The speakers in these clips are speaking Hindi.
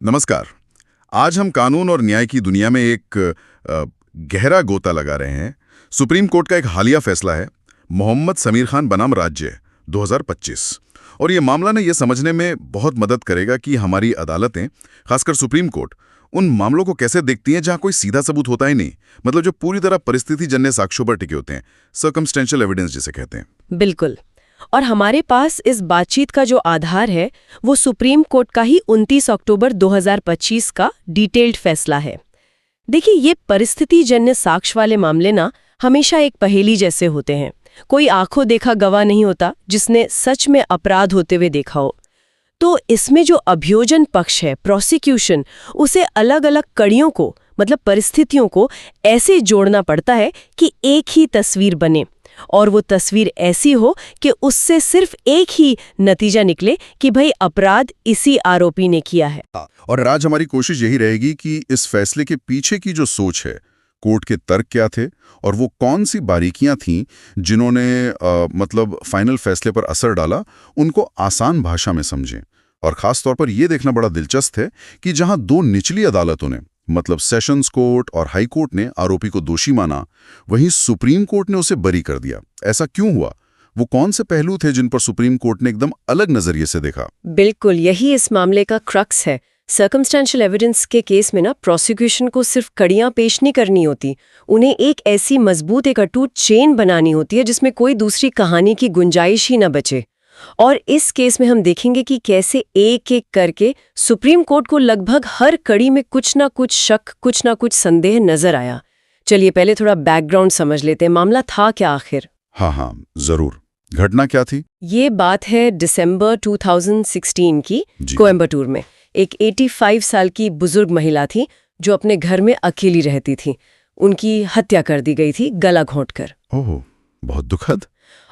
नमस्कार। आज हम कानून और न्याय की दुनिया में एक गहरा गोता लगा रहे हैं। सुप्रीम कोर्ट का एक हालिया फैसला है, मोहम्मद समीर खान बनाम राज्य 2025। और ये मामला ने ये समझने में बहुत मदद करेगा कि हमारी अदालतें, खासकर सुप्रीम कोर्ट, उन मामलों को कैसे देखती हैं जहां कोई सीधा सबूत होता ही नहीं, मतलब जो पूरी तरह परिस्थिति जन्य साक्ष्यों पर टिके होते हैं, सर्कमस्टेंशियल एविडेंस जिसे कहते हैं। बिल्कुल। और हमारे पास इस बातचीत का जो आधार है वो सुप्रीम कोर्ट का ही 29 अक्टूबर 2025 का डिटेल्ड फैसला है। देखिए, ये परिस्थिति जन्य साक्ष्य वाले मामले ना हमेशा एक पहेली जैसे होते हैं। कोई आंखों देखा गवाह नहीं होता जिसने सच में अपराध होते हुए देखा हो। तो इसमें जो अभियोजन पक्ष है, प्रोसिक्यूशन, उसे अलग अलग कड़ियों को, मतलब परिस्थितियों को ऐसे जोड़ना पड़ता है कि एक ही तस्वीर बने, और वो तस्वीर ऐसी हो कि उससे सिर्फ एक ही नतीजा निकले कि भाई अपराध इसी आरोपी ने किया है। और आज हमारी कोशिश यही रहेगी कि इस फैसले के पीछे की जो सोच है, कोर्ट के तर्क क्या थे और वो कौन सी बारीकियां थीं जिन्होंने मतलब फाइनल फैसले पर असर डाला, उनको आसान भाषा में समझें। और खास तौर पर यह देखना बड़ा दिलचस्प है कि जहां दो निचली अदालतों ने, मतलब सेशंस कोर्ट और हाई कोर्ट ने आरोपी को दोषी माना, वहीं सुप्रीम कोर्ट ने उसे बरी कर दिया। ऐसा क्यों हुआ? वो कौन से पहलू थे जिन पर सुप्रीम कोर्ट ने एकदम अलग नजरिए से देखा? बिल्कुल, यही इस मामले का क्रक्स है। सर्कमस्टेंशियल एविडेंस के केस में ना प्रोसिक्यूशन को सिर्फ कड़ियां पेश नहीं करनी होती, उन्हें एक ऐसी मजबूत, एक अटूट चेन बनानी होती है जिसमें कोई दूसरी कहानी की गुंजाइश ही न बचे। और इस केस में हम देखेंगे कि कैसे एक एक करके सुप्रीम कोर्ट को लगभग हर कड़ी में कुछ ना कुछ शक, कुछ ना कुछ संदेह नजर आया। चलिए पहले थोड़ा बैकग्राउंड समझ लेते हैं। मामला था क्या आखिर? हाँ, जरूर। घटना क्या थी? ये बात है दिसंबर 2016 की, कोयम्बटूर में। एक 85 साल की बुजुर्ग महिला थी जो अपने घर में अकेली रहती थी। उनकी हत्या कर दी गई थी, गला घोंटकर। ओह, बहुत दुखद।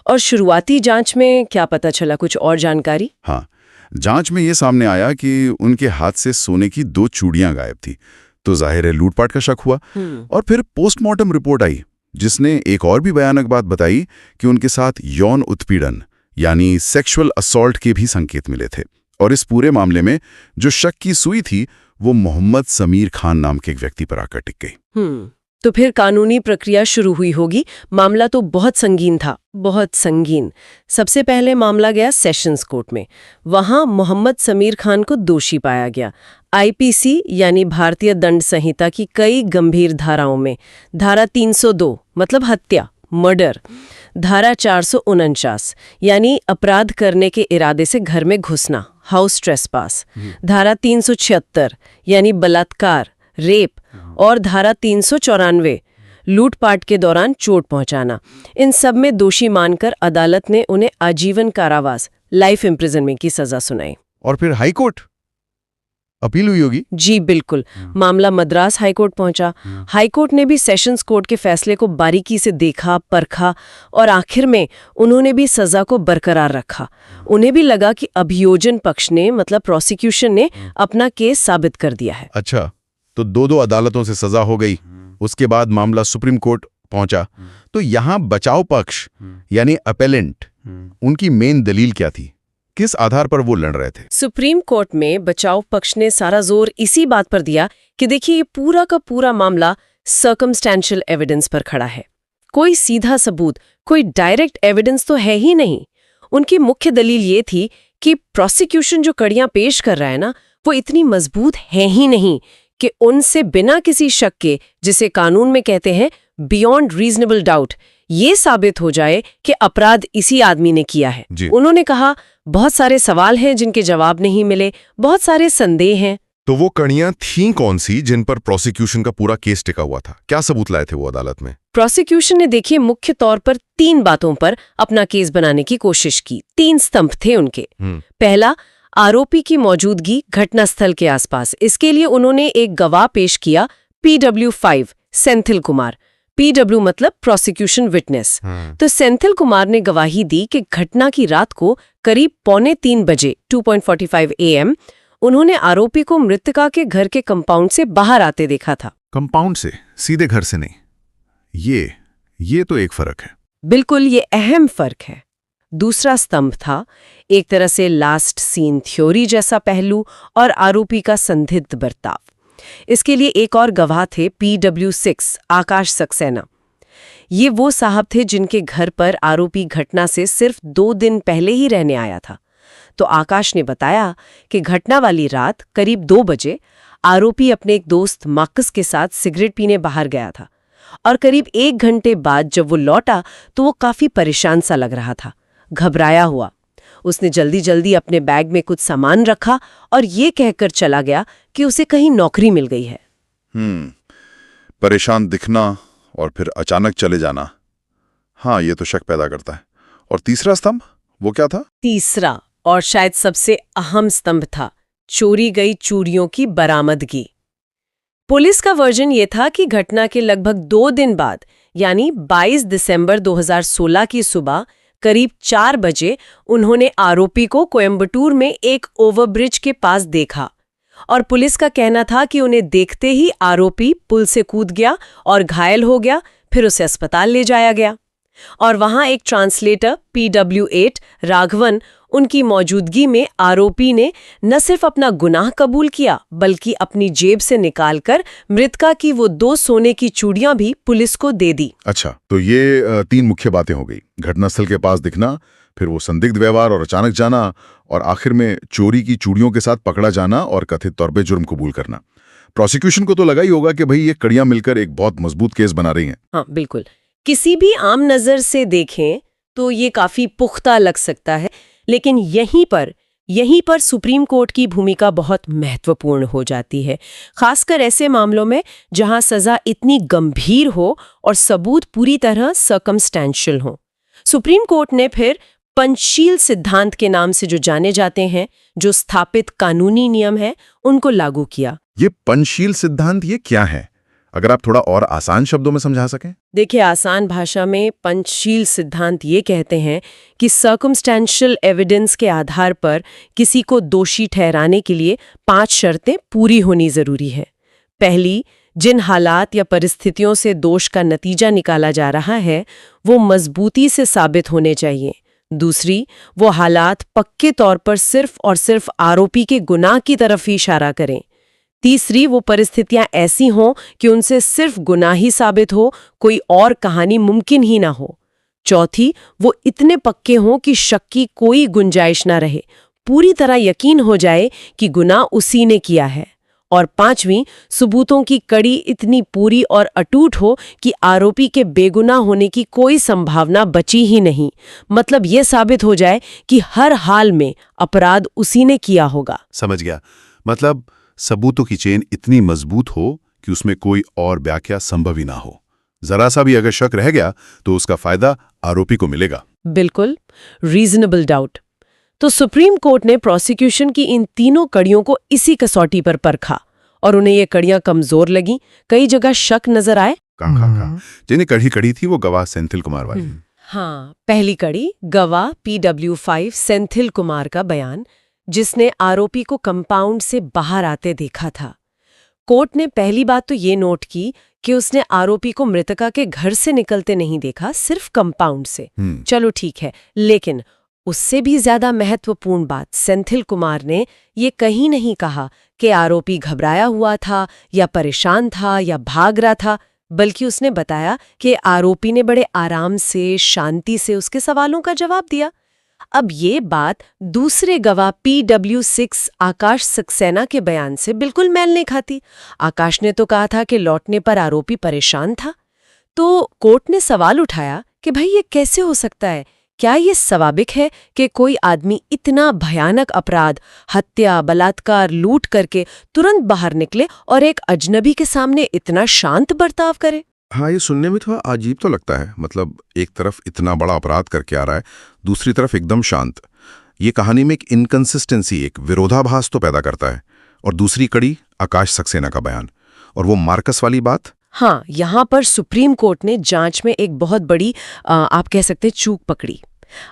और शुरुआती जांच में क्या पता चला? कुछ और जानकारी? हाँ, जांच में ये सामने आया कि उनके हाथ से सोने की 2 चूड़ियां गायब थी, तो जाहिर है लूटपाट का शक हुआ। और फिर पोस्टमार्टम रिपोर्ट आई जिसने एक और भी भयानक बात बताई कि उनके साथ यौन उत्पीड़न यानी सेक्सुअल असॉल्ट के भी संकेत मिले थे। और इस पूरे मामले में जो शक की सुई थी वो मोहम्मद समीर खान नाम के एक व्यक्ति पर आकर टिक गई। तो फिर कानूनी प्रक्रिया शुरू हुई होगी। मामला तो बहुत संगीन था, बहुत संगीन। सबसे पहले मामला गया सेशंस कोर्ट में। वहां मोहम्मद समीर खान को दोषी पाया गया। आईपीसी यानी भारतीय दंड संहिता की कई गंभीर धाराओं में, धारा 302 मतलब हत्या, मर्डर, धारा 449 यानी अपराध करने के इरादे से घर में घुसना, हाउस ट्रेसपास, धारा 376 यानी बलात्कार, रेप, और धारा 394 लूटपाट के दौरान चोट पहुंचाना। इन सब में दोषी मानकर अदालत ने उन्हें आजीवन कारावास, लाइफ इम्प्रिजनमेंट की सजा सुनाई। और फिर हाई कोर्ट अपील हुई होगी? जी बिल्कुल। मामला मद्रास हाईकोर्ट पहुंचा। हाईकोर्ट ने भी सेशंस कोर्ट के फैसले को बारीकी से देखा, परखा, और आखिर में उन्होंने भी सजा को बरकरार रखा। उन्हें भी लगा कि अभियोजन पक्ष ने, मतलब प्रोसिक्यूशन ने, अपना केस साबित कर दिया है। अच्छा, तो दो अदालतों से सजा हो गई। उसके बाद मामला सुप्रीम कोर्ट पहुंचा। तो यहां बचाव पक्ष यानी अपेलेंट, उनकी मेन दलील क्या थी? किस आधार पर वो लड़ रहे थे? सुप्रीम कोर्ट में बचाव पक्ष ने सारा जोर इसी बात पर दिया कि देखिए, ये पूरा का पूरा मामला सर्कमस्टेंशियल एविडेंस पर खड़ा है। कोई सीधा सबूत, कोई डायरेक्ट एविडेंस तो है ही नहीं। उनकी मुख्य दलील ये थी कि प्रोसिक्यूशन जो कड़ियां पेश कर रहा है ना, वो इतनी मजबूत है ही नहीं कि उनसे बिना किसी शक के, जिसे कानून में कहते हैं बियॉन्ड रीजनेबल डाउट, ये साबित हो जाए कि अपराध इसी आदमी ने किया है। उन्होंने कहा, बहुत सारे सवाल हैं जिनके जवाब नहीं मिले, बहुत सारे संदेह हैं। तो वो कड़ियां थीं कौन सी जिन पर प्रोसिक्यूशन का पूरा केस टिका हुआ था? क्या सबूत लाए थे वो अदालत में? प्रोसिक्यूशन ने देखिए मुख्य तौर पर 3 बातों पर अपना केस बनाने की कोशिश की। 3 स्तंभ थे उनके। पहला, आरोपी की मौजूदगी घटनास्थल के आसपास। इसके लिए उन्होंने एक गवाह पेश किया, PW5 सेंथिल कुमार। PW मतलब प्रोसिक्यूशन विटनेस। तो सेंथिल कुमार ने गवाही दी कि घटना की रात को करीब 2:45 बजे 2:45 AM उन्होंने आरोपी को मृतका के घर के कंपाउंड से बाहर आते देखा था। कंपाउंड से, सीधे घर से नहीं। ये तो एक फर्क है। बिल्कुल, ये अहम फर्क है। दूसरा स्तंभ था एक तरह से लास्ट सीन थ्योरी जैसा पहलू और आरोपी का संदिग्ध बर्ताव। इसके लिए एक और गवाह थे PW6 आकाश सक्सेना। ये वो साहब थे जिनके घर पर आरोपी घटना से सिर्फ 2 दिन पहले ही रहने आया था। तो आकाश ने बताया कि घटना वाली रात करीब 2 बजे आरोपी अपने एक दोस्त मार्कस के साथ सिगरेट पीने बाहर गया था और करीब 1 घंटे बाद जब वो लौटा तो वो काफी परेशान सा लग रहा था, घबराया हुआ। उसने जल्दी जल्दी अपने बैग में कुछ सामान रखा और ये कहकर चला गया कि उसे कहीं नौकरी मिल गई है। परेशान दिखना और फिर अचानक चले जाना, हाँ ये तो शक पैदा करता है। और तीसरा स्तंभ वो क्या था? तीसरा और शायद सबसे अहम स्तंभ था चोरी गई चूड़ियों की बरामदगी। पुलिस का वर्जन ये था कि घटना के लगभग 2 दिन बाद यानी 22 दिसंबर 2016 की सुबह करीब 4 बजे उन्होंने आरोपी को कोयम्बटूर में एक ओवरब्रिज के पास देखा और पुलिस का कहना था कि उन्हें देखते ही आरोपी पुल से कूद गया और घायल हो गया, फिर उसे अस्पताल ले जाया गया। और वहां एक ट्रांसलेटर PW8 राघवन उनकी मौजूदगी में आरोपी ने न सिर्फ अपना गुनाह कबूल किया बल्कि अपनी जेब से निकालकर मृतका की वो 2 सोने की चूड़ियां भी पुलिस को दे दी। अच्छा, तो ये 3 मुख्य बातें हो गई, घटनास्थल के पास दिखना, फिर वो संदिग्ध व्यवहार और अचानक जाना, और आखिर में चोरी की चूड़ियों के साथ पकड़ा जाना और कथित तौर पे जुर्म कबूल करना। प्रोसिक्यूशन को तो लगा ही होगा कि भाई ये कड़ियां मिलकर एक बहुत मजबूत केस बना रही हैं। हाँ बिल्कुल, किसी भी आम नजर से देखें तो ये काफी पुख्ता लग सकता है, लेकिन यहीं पर सुप्रीम कोर्ट की भूमिका बहुत महत्वपूर्ण हो जाती है, खासकर ऐसे मामलों में जहां सजा इतनी गंभीर हो और सबूत पूरी तरह सर्कमस्टेंशियल हो। सुप्रीम कोर्ट ने फिर पंचशील सिद्धांत के नाम से जो जाने जाते हैं, जो स्थापित कानूनी नियम है, उनको लागू किया। ये पंचशील सिद्धांत ये क्या है, अगर आप थोड़ा और आसान शब्दों में समझा सकें? देखिए, आसान भाषा में पंचशील सिद्धांत ये कहते हैं कि सर्कमस्टेंशियल एविडेंस के आधार पर किसी को दोषी ठहराने के लिए 5 शर्तें पूरी होनी जरूरी है। पहली, जिन हालात या परिस्थितियों से दोष का नतीजा निकाला जा रहा है वो मजबूती से साबित होने चाहिए। दूसरी, वो हालात पक्के तौर पर सिर्फ और सिर्फ आरोपी के गुनाह की तरफ ही इशारा करें। तीसरी, वो परिस्थितियां ऐसी हों कि उनसे सिर्फ गुनाह ही साबित हो, कोई और कहानी मुमकिन ही ना हो। चौथी, वो इतने पक्के हों कि शक की कोई गुंजाइश ना रहे, पूरी तरह यकीन हो जाए कि गुनाह उसी ने किया है। और पांचवीं, सबूतों की कड़ी इतनी पूरी और अटूट हो कि आरोपी के बेगुनाह होने की कोई संभावना बची ही नहीं, मतलब ये साबित हो जाए कि हर हाल में अपराध उसी ने किया होगा। समझ गया, मतलब सबूतों की चेन इतनी मजबूत हो कि उसमें कोई और व्याख्या संभव ही ना हो। जरा सा भी अगर शक रह गया तो उसका फायदा आरोपी को मिलेगा। बिल्कुल, रीजनेबल डाउट। तो सुप्रीम कोर्ट ने प्रोसिक्यूशन की इन तीनों कड़ियों को इसी कसौटी पर परखा और उन्हें ये कड़ियां कमजोर लगी, कई जगह शक नजर आए। जिन्हें कड़ी थी वो गवाह सेंथिल कुमार वाली। हाँ, पहली कड़ी गवाह PW5 सेंथिल कुमार का बयान, जिसने आरोपी को कंपाउंड से बाहर आते देखा था। कोर्ट ने पहली बात तो ये नोट की कि उसने आरोपी को मृतका के घर से निकलते नहीं देखा, सिर्फ कंपाउंड से। चलो ठीक है, लेकिन उससे भी ज्यादा महत्वपूर्ण बात, सेंथिल कुमार ने ये कहीं नहीं कहा कि आरोपी घबराया हुआ था या परेशान था या भाग रहा था, बल्कि उसने बताया कि आरोपी ने बड़े आराम से, शांति से उसके सवालों का जवाब दिया। अब ये बात दूसरे गवाह PW6 आकाश सक्सेना के बयान से बिल्कुल मेल नहीं खाती। आकाश ने तो कहा था कि लौटने पर आरोपी परेशान था। तो कोर्ट ने सवाल उठाया कि भाई ये कैसे हो सकता है? क्या ये स्वाभाविक है कि कोई आदमी इतना भयानक अपराध, हत्या, बलात्कार, लूट करके तुरंत बाहर निकले और एक अजनबी के सामने इतना शांत बर्ताव करे? हाँ, ये सुनने में थोड़ा अजीब तो लगता है। मतलब एक तरफ इतना बड़ा अपराध करके आ रहा है, दूसरी तरफ एकदम शांत। ये कहानी में एक इनकंसिस्टेंसी, एक विरोधाभास तो पैदा करता है। और दूसरी कड़ी आकाश सक्सेना का बयान और वो मार्कस वाली बात। हाँ, यहाँ पर सुप्रीम कोर्ट ने जांच में एक बहुत बड़ी आप कह सकते चूक पकड़ी।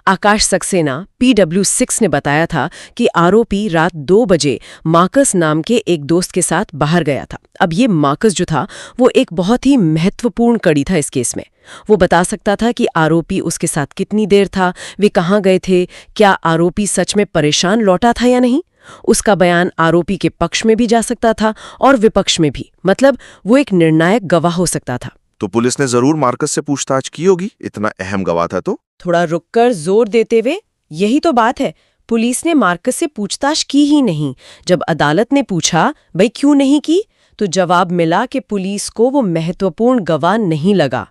आकाश सक्सेना PW6 ने बताया था कि आरोपी रात 2 बजे मार्कस नाम के एक दोस्त के साथ बाहर गया था। अब ये मार्कस जो था वो एक बहुत ही महत्वपूर्ण कड़ी था इस केस में। वो बता सकता था कि आरोपी उसके साथ कितनी देर था, वे कहाँ गए थे, क्या आरोपी सच में परेशान लौटा था या नहीं। उसका बयान आरोपी के पक्ष में भी जा सकता था और विपक्ष में भी, मतलब वो एक निर्णायक गवाह हो सकता था। तो पुलिस ने जरूर मार्कस से पूछताछ की होगी, इतना अहम गवाह था तो। थोड़ा रुककर जोर देते हुए, यही तो बात है, पुलिस ने मार्कस से पूछताछ की ही नहीं। जब अदालत ने पूछा भाई क्यों नहीं की, तो जवाब मिला कि पुलिस को वो महत्वपूर्ण गवाह नहीं लगा।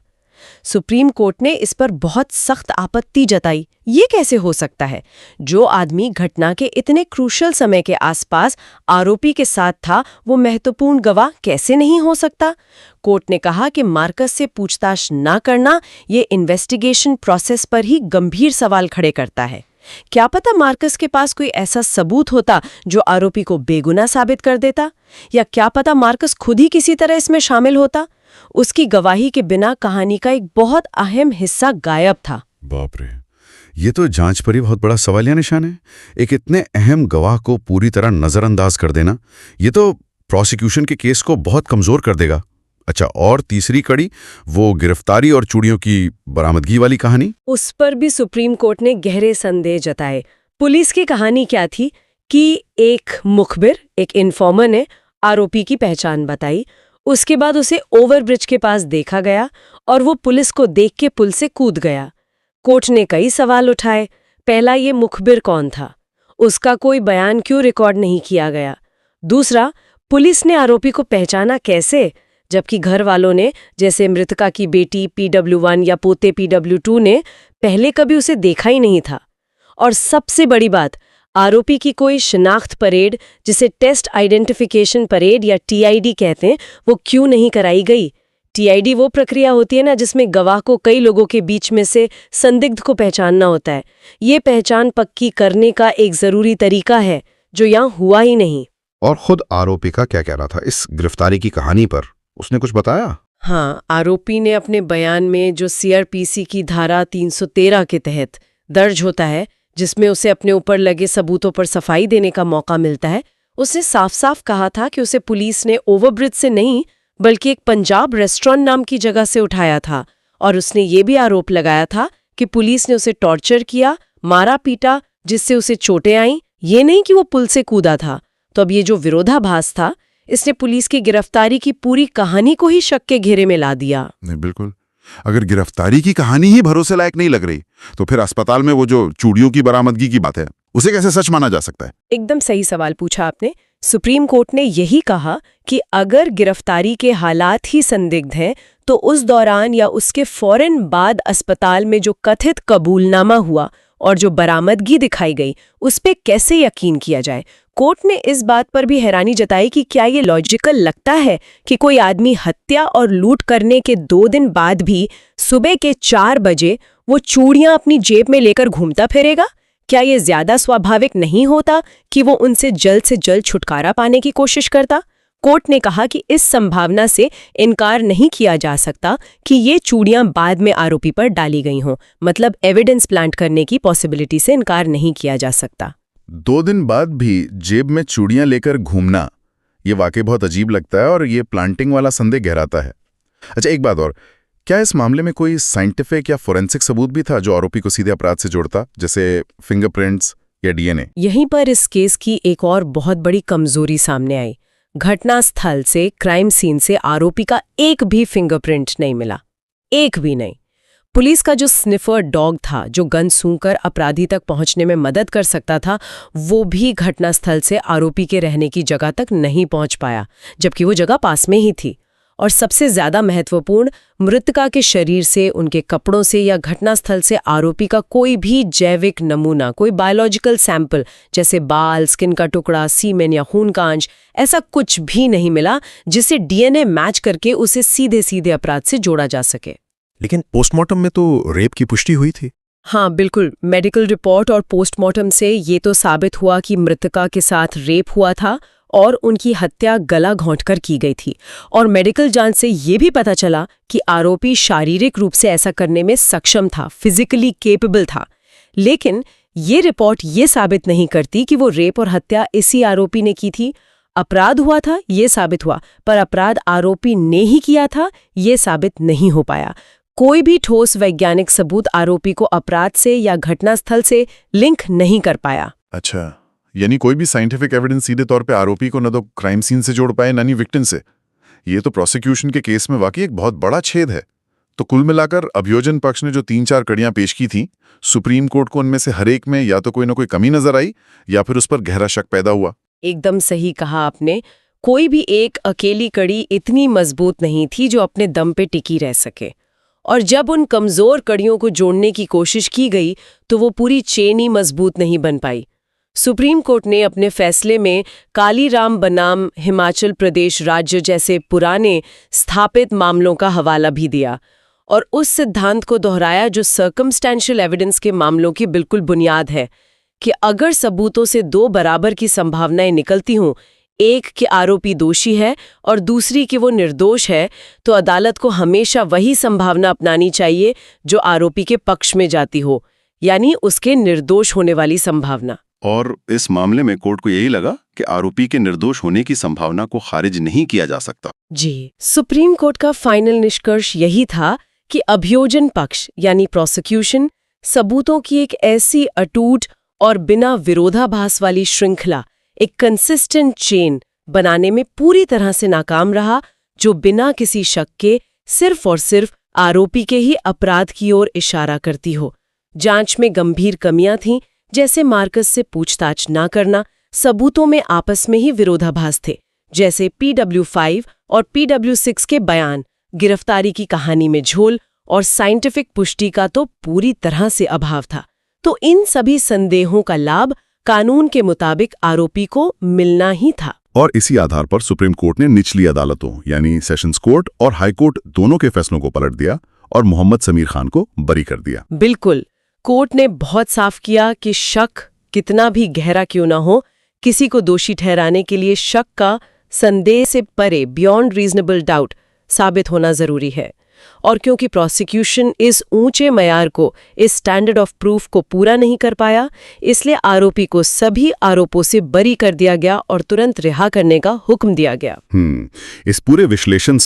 सुप्रीम कोर्ट ने इस पर बहुत सख्त आपत्ति जताई। ये कैसे हो सकता है? जो आदमी घटना के इतने क्रूशल समय के आसपास आरोपी के साथ था, वो महत्वपूर्ण गवाह कैसे नहीं हो सकता? कोर्ट ने कहा कि मार्कस से पूछताछ ना करना ये इन्वेस्टिगेशन प्रोसेस पर ही गंभीर सवाल खड़े करता है। क्या पता मार्कस के पास कोई ऐसा सबूत होता जो आरोपी को बेगुनाह साबित कर देता, या क्या पता मार्कस खुद ही किसी तरह इसमें शामिल होता। उसकी गवाही के बिना कहानी का एक बहुत अहम हिस्सा गायब था। बाप रे, ये तो जांच पर ही बहुत बड़ा सवालिया निशान है। एक इतने अहम गवाह को पूरी तरह नजरअंदाज कर देना, ये तो प्रोसिक्यूशन के केस को बहुत कमजोर कर देगा। अच्छा, और तीसरी कड़ी, वो गिरफ्तारी और चूड़ियों की बरामदगी वाली कहानी, उस पर भी सुप्रीम कोर्ट ने गहरे संदेह जताए। पुलिस की कहानी क्या थी कि एक मुखबिर, एक इन्फॉर्मर ने आरोपी की पहचान बताई। उसके बाद उसे ओवरब्रिज के पास देखा गया और वो पुलिस को देख के पुल से कूद गया। कोर्ट ने कई सवाल उठाए। पहला, ये मुखबिर कौन था? उसका कोई बयान क्यों रिकॉर्ड नहीं किया गया? दूसरा, पुलिस ने आरोपी को पहचाना कैसे, जबकि घर वालों ने, जैसे मृतका की बेटी PW1 या पोते PW2 ने, पहले कभी उसे देखा ही नहीं था। और सबसे बड़ी बात, आरोपी की कोई शिनाख्त परेड, जिसे टेस्ट आइडेंटिफिकेशन परेड या TID कहते हैं, वो क्यों नहीं कराई गई? TID वो प्रक्रिया होती है ना जिसमें गवाह को कई लोगों के बीच में से संदिग्ध को पहचानना होता है। ये पहचान पक्की करने का एक जरूरी तरीका है जो यहाँ हुआ ही नहीं। और खुद आरोपी का क्या कहना था इस गिरफ्तारी की कहानी पर? उसने कुछ बताया? हाँ, आरोपी ने अपने बयान में, जो CRPC की धारा 313 के तहत दर्ज होता है, जिसमें उसे अपने ऊपर लगे सबूतों पर सफाई देने का मौका मिलता है, उसने साफ साफ कहा था कि उसे पुलिस ने ओवरब्रिज से नहीं बल्कि एक पंजाब रेस्टोरेंट नाम की जगह से उठाया था। और उसने ये भी आरोप लगाया था कि पुलिस ने उसे टॉर्चर किया, मारा पीटा, जिससे उसे चोटें आईं, ये नहीं कि वो पुल से कूदा था। तो अब ये जो विरोधाभास था, इसने पुलिस की गिरफ्तारी की पूरी कहानी को ही शक के घेरे में ला दिया। नहीं, बिल्कुल। अगर गिरफ्तारी की कहानी ही भरोसे लायक नहीं लग रही, तो फिर अस्पताल में वो जो चूड़ियों की बरामदगी की बात है, उसे कैसे सच माना जा सकता है? एकदम सही सवाल पूछा आपने। सुप्रीम कोर्ट ने यही कहा कि अगर गिरफ्तारी के हालात ही संदिग्ध हैं, तो उस दौरान या उसके फौरन बाद अस्पताल में जो कथित कबूलनामा हुआ और जो बरामदगी दिखाई गई, उस पे कैसे यकीन किया जाए। कोर्ट ने इस बात पर भी हैरानी जताई कि क्या ये लॉजिकल लगता है कि कोई आदमी हत्या और लूट करने के 2 दिन बाद भी सुबह के 4 बजे वो चूड़ियां अपनी जेब में लेकर घूमता फिरेगा? क्या ये ज्यादा स्वाभाविक नहीं होता कि वो उनसे जल्द छुटकारा पाने की कोशिश करता? कोर्ट ने कहा कि इस संभावना से इनकार नहीं किया जा सकता कि ये चूड़ियां बाद में आरोपी पर डाली गई हों, मतलब एविडेंस प्लांट करने की पॉसिबिलिटी से इनकार नहीं किया जा सकता। 2 दिन बाद भी जेब में चूड़ियां लेकर घूमना, ये वाकई बहुत अजीब लगता है और ये प्लांटिंग वाला संदेह गहराता है। अच्छा, एक बात और, क्या इस मामले में कोई साइंटिफिक या फोरेंसिक सबूत भी था जो आरोपी को सीधे अपराध से जोड़ता, जैसे फिंगरप्रिंट्स या DNA? यहीं पर इस केस की एक और बहुत बड़ी कमजोरी सामने आई। घटना स्थल से, क्राइम सीन से आरोपी का एक भी फिंगरप्रिंट नहीं मिला, एक भी नहीं। पुलिस का जो स्निफर डॉग था, जो गन सूंघकर अपराधी तक पहुंचने में मदद कर सकता था, वो भी घटनास्थल से आरोपी के रहने की जगह तक नहीं पहुंच पाया, जबकि वो जगह पास में ही थी। और सबसे ज्यादा महत्वपूर्ण, मृतका के शरीर से, उनके कपड़ों से या घटनास्थल से आरोपी का कोई भी जैविक नमूना, कोई बायोलॉजिकल सैंपल, जैसे बाल, स्किन का टुकड़ा, सीमेन या खून का अंश, ऐसा कुछ भी नहीं मिला जिसे DNA मैच करके उसे सीधे सीधे अपराध से जोड़ा जा सके। लेकिन पोस्टमार्टम में तो रेप की पुष्टि हुई थी। हाँ बिल्कुल, मेडिकल रिपोर्ट और पोस्टमार्टम से ये तो साबित हुआ कि मृतका के साथ रेप हुआ था और उनकी हत्या गला घोंटकर की गई थी। और मेडिकल जांच से ये भी पता चला कि आरोपी शारीरिक रूप से ऐसा करने में सक्षम था, फिजिकली केपेबल था। लेकिन ये रिपोर्ट ये साबित नहीं करती कि वो रेप और हत्या इसी आरोपी ने की थी। अपराध हुआ था ये साबित हुआ, पर अपराध आरोपी ने ही किया था ये साबित नहीं हो पाया। कोई भी ठोस वैज्ञानिक सबूत आरोपी को अपराध से या घटनास्थल से लिंक नहीं कर पाया। अच्छा, यानी कोई भी साइंटिफिक एविडेंस सीधे तौर पे आरोपी को न तो क्राइम सीन से जोड़ पाए न ही विक्टिम से। ये तो प्रोसिक्यूशन के केस में वाकई एक बहुत बड़ा छेद है। तो कुल मिलाकर अभियोजन पक्ष ने जो 3-4 कड़ियां पेश की थी, सुप्रीम कोर्ट को उनमें से हर एक में या तो कोई ना कोई कमी नजर आई या फिर उस पर गहरा शक पैदा हुआ। एकदम सही कहा आपने। कोई भी एक अकेली कड़ी इतनी मजबूत नहीं थी जो अपने दम पे टिकी रह सके, और जब उन कमजोर कड़ियों को जोड़ने की कोशिश की गई तो वो पूरी चेन ही मजबूत नहीं बन पाई। सुप्रीम कोर्ट ने अपने फैसले में कालीराम बनाम हिमाचल प्रदेश राज्य जैसे पुराने स्थापित मामलों का हवाला भी दिया और उस सिद्धांत को दोहराया जो सर्कमस्टेंशियल एविडेंस के मामलों की बिल्कुल बुनियाद है कि अगर सबूतों से दो बराबर की संभावनाएं निकलती हों, एक कि आरोपी दोषी है और दूसरी कि वो निर्दोष है, तो अदालत को हमेशा वही संभावना अपनानी चाहिए जो आरोपी के पक्ष में जाती हो, यानी उसके निर्दोष होने वाली संभावना। और इस मामले में कोर्ट को यही लगा कि आरोपी के निर्दोष होने की संभावना को खारिज नहीं किया जा सकता। जी, सुप्रीम कोर्ट का फाइनल निष्कर्ष यही था कि अभियोजन पक्ष यानी प्रोसिक्यूशन सबूतों की एक ऐसी अटूट और बिना विरोधाभास वाली श्रृंखला, एक कंसिस्टेंट चेन बनाने में पूरी तरह से नाकाम रहा, जो बिना किसी शक के सिर्फ और सिर्फ आरोपी के ही अपराध की ओर इशारा करती हो। जांच में गंभीर कमियां थीं, जैसे मार्कस से पूछताछ ना करना, सबूतों में आपस में ही विरोधाभास थे, जैसे PW5 और PW6 के बयान, गिरफ्तारी की कहानी में झोल और साइंटिफिक पुष्टि का तो पूरी तरह से अभाव था। तो इन सभी संदेहों का लाभ कानून के मुताबिक आरोपी को मिलना ही था। और इसी आधार पर सुप्रीम कोर्ट ने निचली अदालतों यानी सेशंस कोर्ट और हाई कोर्ट दोनों के फैसलों को पलट दिया और मोहम्मद समीर खान को बरी कर दिया। बिल्कुल, कोर्ट ने बहुत साफ किया कि शक कितना भी गहरा क्यों ना हो, किसी को दोषी ठहराने के लिए शक का संदेह से परे, बियॉन्ड रीजनेबल डाउट, साबित होना जरूरी है। और क्योंकि प्रोसिक्यूशन इस ऊंचे मयार को, इस स्टैंडर्ड ऑफ प्रूफ को पूरा नहीं कर पाया, इसलिए आरोपी को सभी आरोपों से बरी कर दिया गया और तुरंत रिहा करने का हुक्म दिया गया। इस पूरे विश्लेषण